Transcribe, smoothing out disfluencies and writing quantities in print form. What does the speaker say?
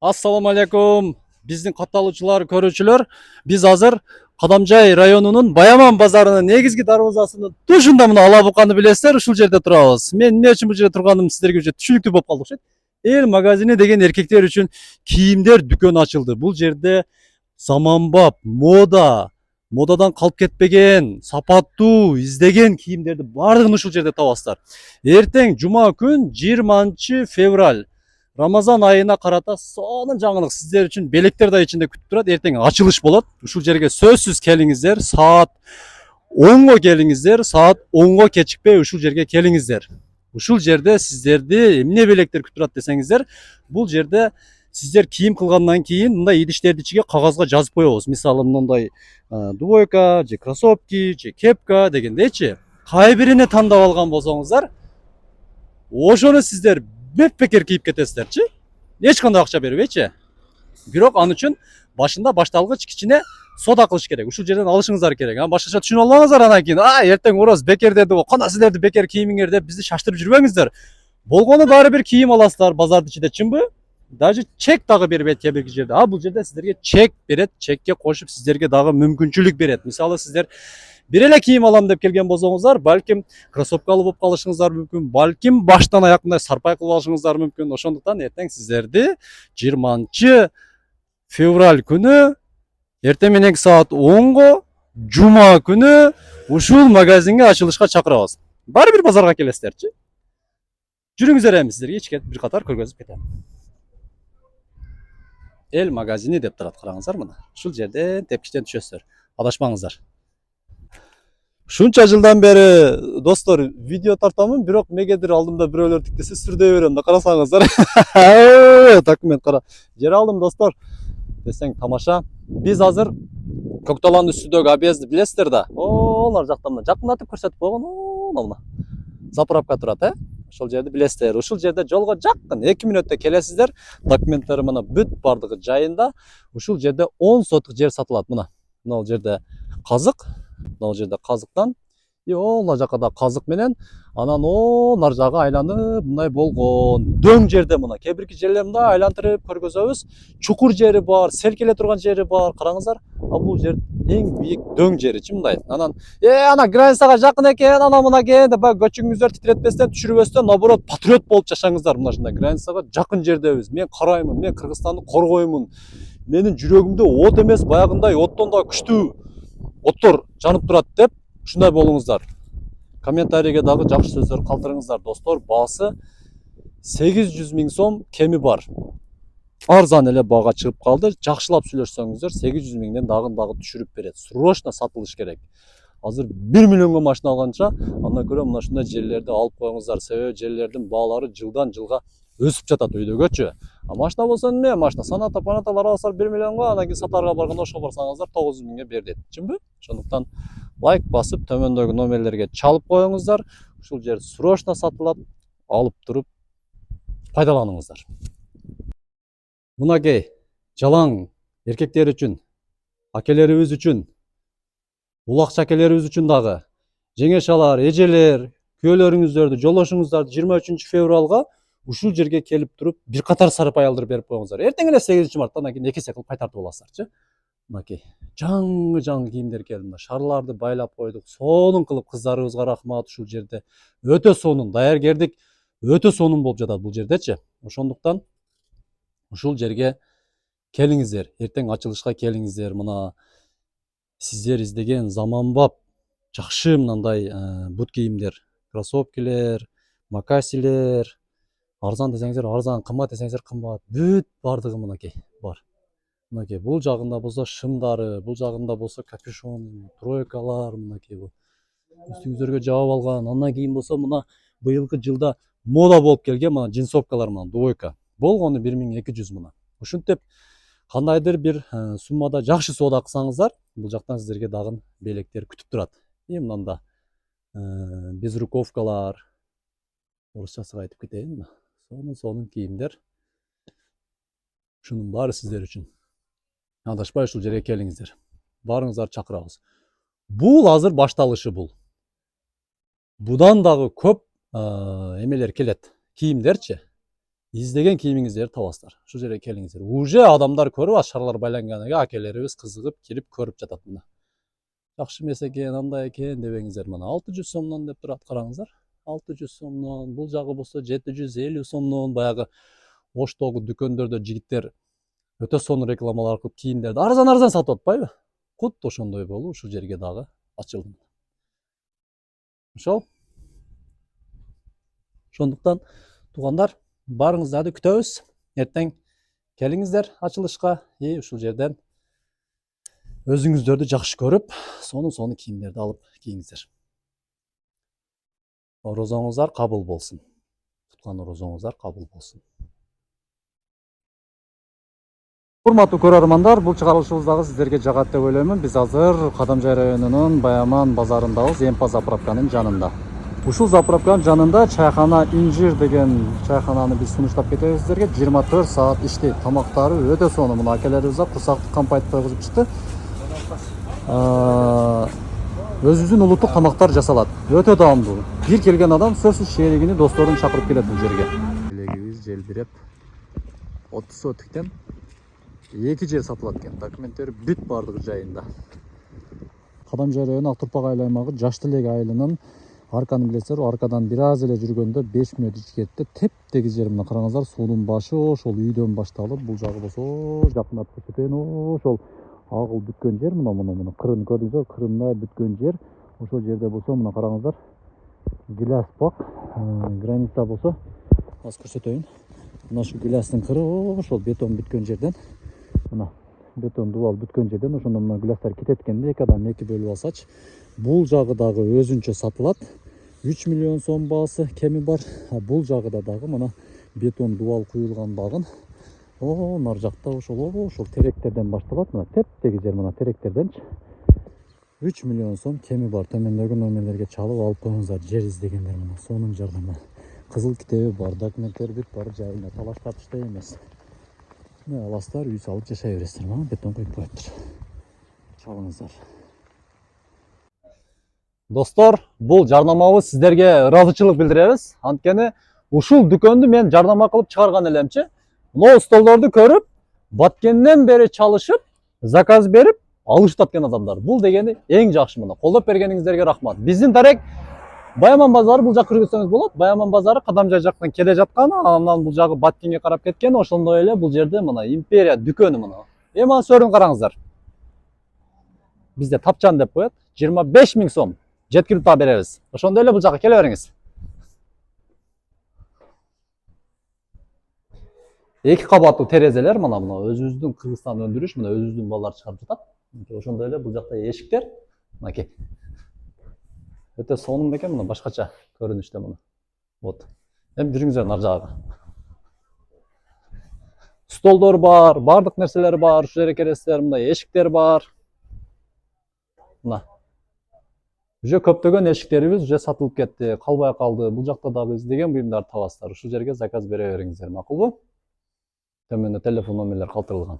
Assalamu алейкум. Биздин катталуучулар, көрүүчүлөр. Биз азыр Кадамжай районунун Баяман базарынын негизги дарбазасынын тушунда мына ала буканы билесиздер, ушул жерде турабыз. Мен эмне үчүн бул жерде турганым сиздерге уже түшүнүктүү болуп калды окшойт. Эл магазини деген эркектер үчүн кийимдер дүкөнү ачылды. Бул жерде заманбап, модадан калып кетпеген, сапаттуу, издеген кийимдерди баардыгын ушул жерде табасыздар. Эртең жума күн 20 февраль. Рамазан айына карата сонун жаңылык сиздер үчүн белектер да ичинде күтүп турат. Эртең ачылыш болот. Ушул жерге сөзсүз келиңиздер. Саат 10го келиңиздер. Саат 10го кечикпей ушул жерге келиңиздер. Ушул жерде сиздерди эмне белектер күтүп турат десеңиздер, бул жерде сиздер кийим кылгандан кийин мындай идиштерди ичиге кагазга жазып коебуз. Мисалы мындай двойка, же кроссовки, же кепка дегендейчи. Кай бирине тандап алган болсоңуздар, ошону сиздер бепбекер кийип кетесиздерчи. Эч кандай акча бербейчи. Бирок ал үчүн башында башталгыч кичине сода кылыш керек. Ушул жерден алышыңыздар керек. Башкача түшүнүп албаңыздар анан кийин, эртең уроз бекер деди го, кана силерди бекер кийимиңер деп бизди шаштырып жүрбөңүздөр. Болгону баары бир кийим аласыздар базардын ичинде, чынбы? Даже чек дагы бербейт кээ бирки жерде. Бул жерде сиздерге чек берет, чекке кошуп сиздерге дагы мүмкүнчүлүк берет. Мисалы сиздер бир эле кийим алам деп келген болсоңуздар, балким кроссовкалуу болуп калышыңыздар мүмкүн, балким баштан аяк мындай сарпай кылып алышыңыздар мүмкүн. Ошондуктан эртең сиздерди 20 февраль күнү эртең мененки саат 10го жума күнү ушул магазинге ачылышка чакырабыз. Баары бир базарга келесиздерчи. Жүрүңүздөр, эми сиздерге ичке бир катар көргөзүп кетем. Эл магазини деп турат, караңыздар мына. Ушул жерден тепкичтен түшөсүздөр. Адашпаңыздар. Шунча жылдан бери достор видео тартамын, бирок мегедир алдымда бирөөлөр тиктесе сүрдөй берем да, карасаңыздар. Документ кара. Жер алдым достор. Десең тамаша. Биз азыр Көкталанын үстүндөгү объездди билесиздер да. Олар жакта мына жакындатып көрсөтүп койгон. Мына заправка турат, Ошол жерди билесиздер. Ушул жерде жолго жакын 2 мүнөттө келесиздер. Документтери мына бүт бардыгы жайында. Ушул жерде 10 сотук жер сатылат. Мына жерде казык, мына жерде казыктан ола жака да казык менен, анан нар жагы айланып мындай болгон. Дөң жерде мына кээ бирки жерлеринде айлантырып көргөзөбүз. Чукур жери бар, селкеле турган жери бар. Караңыздар. Бул жер эң бийик дөң жеричи мындай. Анан ана границага жакын экен, ана мына экен деп көчүңүздөр титиретпестен, түшүрбөстөн, наоборот патриот болуп жашаңыздар. Мына ушундай границага жакын жердебиз. Мен караймын, мен Кыргызстанды коргоймун. Менин жүрөгүмдө от эмес, баягындай оттон да күчтүү оттор жанып турат деп ушундай болуңуздар. Комментарийге дагы жакшы сөздөр калтырыңыздар достор. Баасы 800 000 сом кеми бар. Арзан эле баага чыгып калды. Жакшылап сүйлөшсөңүздөр 800 000ден дагы түшүрүп берет. Срочно сатылыш керек. Азыр 1 миллионго машина алганча, андан көрө мына ушундай жерлерди алып коюңуздар. Себеби жерлердин баалары жылдан жылга өсүп жатат өйдөгөчү. Машина болсо эмне? Машина саната панаталар алсалар 1 миллионго, анан кийин сатарга барганда ошого барсаңыздар 900 000ге бер дейт. Чынбы? Ошондуктан лайк басып төмөндөгү номерлерге чалып коюңуздар. Ушул жер срочно сатылат. Алып туруп пайдаланыңыздар. Мынакей жалаң эркектер үчүн, акелерибиз үчүн, улак чакелерибиз үчүн дагы жеңешалар, эжелер, күйөөлөрүңүздөрдү, жолдошуңуздарды 23 февралга ушул жерге келип туруп бир катар сарпай алдырып берип коюңуздар. Эртең эле 8 мартта анан кийин 2 эсе кылып кайтартып аласыздарчы. Мынакей жаңы кийимдер келди. Шарларды байлап койдук. Сонун кылып кыздарыбызга рахмат. Ушул жерде өтө сонун, даяргердик өтө сонун болуп жатат бул жердечи. Ошондуктан ушул жерге келиңиздер. Эртең ачылышка келиңиздер. Мына сиздер издеген заманбап жакшы мындай бут кийимдер, кроссовкилер, макасилер, арзан десеңиздер арзан, кымбат десеңиздер кымбат, бүт бардыгы мынакей бар. Мынакей бул жагында болсо шымдары, бул жагында болсо капюшон, тройкалар, мынакей бул үстүңүздөргө жаап алган. Андан кийин болсо мына быйылкы жылда мода болуп келген мына джинсовкалар, мына двойка. Болгону 1200 мына. Ушинтип кандайдыр бир суммада жакшы соода кылсаңыздар, бул жактан сиздерге дагы белектер күтүп турат. Мында безруковкалар, орусчасы айтып кетейин. Сонун кийимдер. Ушунун баары сиздер үчүн. Адашпай ушул жерге келиңиздер. Баарыңыздарды чакырабыз. Бул азыр башталышы бул. Будан дагы көп эмелер келет. Кийимдерчи. издеген кийимиңиздерди табасыздар. Ушул жерге келиңиздер. Уже адамдар көрүп, шарлар байланганга акелерибиз кызыгып кирип көрүп жатат мына. Жакшы эмес экен, андай экен дебеңиздер. Мына 600 сомдон деп турат, караңыздар. 600 сомдон, бул жагы болсо 750 сомдон. Баягы Оштогу дүкөндөрдө жигиттер өтө сонун рекламалар кылып кийимдерди арзан сатып атпайбы? Кудду ошондой болуп ушул жерге дагы ачылдым. Ошол. Ошондуктан туугандар, барыңыздарды күтөбүз. Эртең келиңиздер ачылышка. Ушул жерден өзүңүздөрдү жакшы көрүп, сонун кийимдерди алып кийиңиздер. Орозоңуздар кабыл болсун. Туткан орозоңуздар кабыл болсун. Урматтуу көрөрмандар, бул чыгарылышыбыздагы сиздерге жагат деп ойлоймун. Биз азыр Кадамжай районунун Баяман базарындабыз, Эмпа заправканын жанында. Ушул заправканын жанында чайхана Инжир деген чайхананы биз сунуштап кетебиз сиздерге. 24 саат иштейт. Тамактары өтө сонун. Мына акелерибиз курсактык кампайтып койгузуп чыкты. Өзүбүздүн улуттук тамактар жасалат. Өтө даамдуу. Бир келген адам сөзсүз шеригини, досторун чакырып келет бул жерге. Элегибиз желбиреп, отто өтүктен 2 жер сатылат экен. Документтери бүт бардыгы жайында. Кадамжай району Ак-Турпак айыл аймагы Жаштылек айылынын арканы билесиздер, аркадан бир аз эле жүргөндө 5 мүнөт ичкерде теп-тегиз жер. Мына караңыздар, суунун башы ошол үйдөн башталып, бул жагы болсо жакындап көрсөтөйүн, ошол агыл бүткөн жер. Мына кырын көрдүңүздөр, кырындай бүткөн жер. Ошол жерде болсо мына караңыздар, гиляс бак, граница болсо аз көрсөтөйүн. Мына ушул гилястын кыры ошол бетон бүткөн жерден, мына бетон дубал бүткөн жерден ошондо мына гилястар кетет экенде, эки адам эки бөлүп алсачы. Бул жагы дагы өзүнчө сатылат. 3 миллион сом баасы кеми бар. Бул жагыда дагы мына бетон дубал куюлган багын. Нар жакта ошол теректерден башталат. Мына теп-тегиз жер, мына теректерденчи 3 миллион сом кеми бар. Төмөндөгү номерлерге чалып алып коюңуздар, жер издегендер. Мына сонун жардамы. Кызыл китеби бар, документтер бүт бар жайында, талаш тартыштай эмес. Мына аласыздар, үй салып жашай бересиздер. Мына бетон коюп коюптур. Чалыңыздар. Достор, бул жарнамабыз сиздерге ыраазычылык билдиребиз. Анткени ушул дүкөндү мен жарнама кылып чыгарган элемчи. Мына столдорду көрүп, баткенден бери чалышып, заказ берип, алышып атқан адамдар. Бул дегени эң жакшы. Мына колдоп бергениңиздерге рахмат. Биздин дарек Баяман базары, бул жак киргизсеңиз болот. Баяман базары Кадамжай жактан келе жаткан, андан бул жагы Баткенге карап кеткен. Ошондой эле бул жерде мына Империя дүкөнү мына. Эми сөрүн караңыздар. Бизде тапчан деп коет. 25 000 сом жеткирип та беребиз. Ошондой эле бул жакка келе бериңиз. Эки кабаттуу терезелер мына өзүбүздүн Кыргызстан өндүрүш, мына өзүбүздүн балдар чыгарып жатат. Ошондой эле бул жакта эшиктер. Мынакей. Өтө сонун экен, мына башкача көрүнүштө мына. Вот. Эми жүрүңүздөр нар жагы. Столдор бар, бардык нерселер бар. Ушул жерге келесиздер, мына эшиктер бар. Мына. Уже көптөгөн эшиктерибиз уже сатылып кетти, калбай калды. Бул жакта дагы издеген буюмдарды табасыздар. Ушул жерге заказ бере бериңиздер, макулбу? Төмөндө телефон номерлер калтырылган.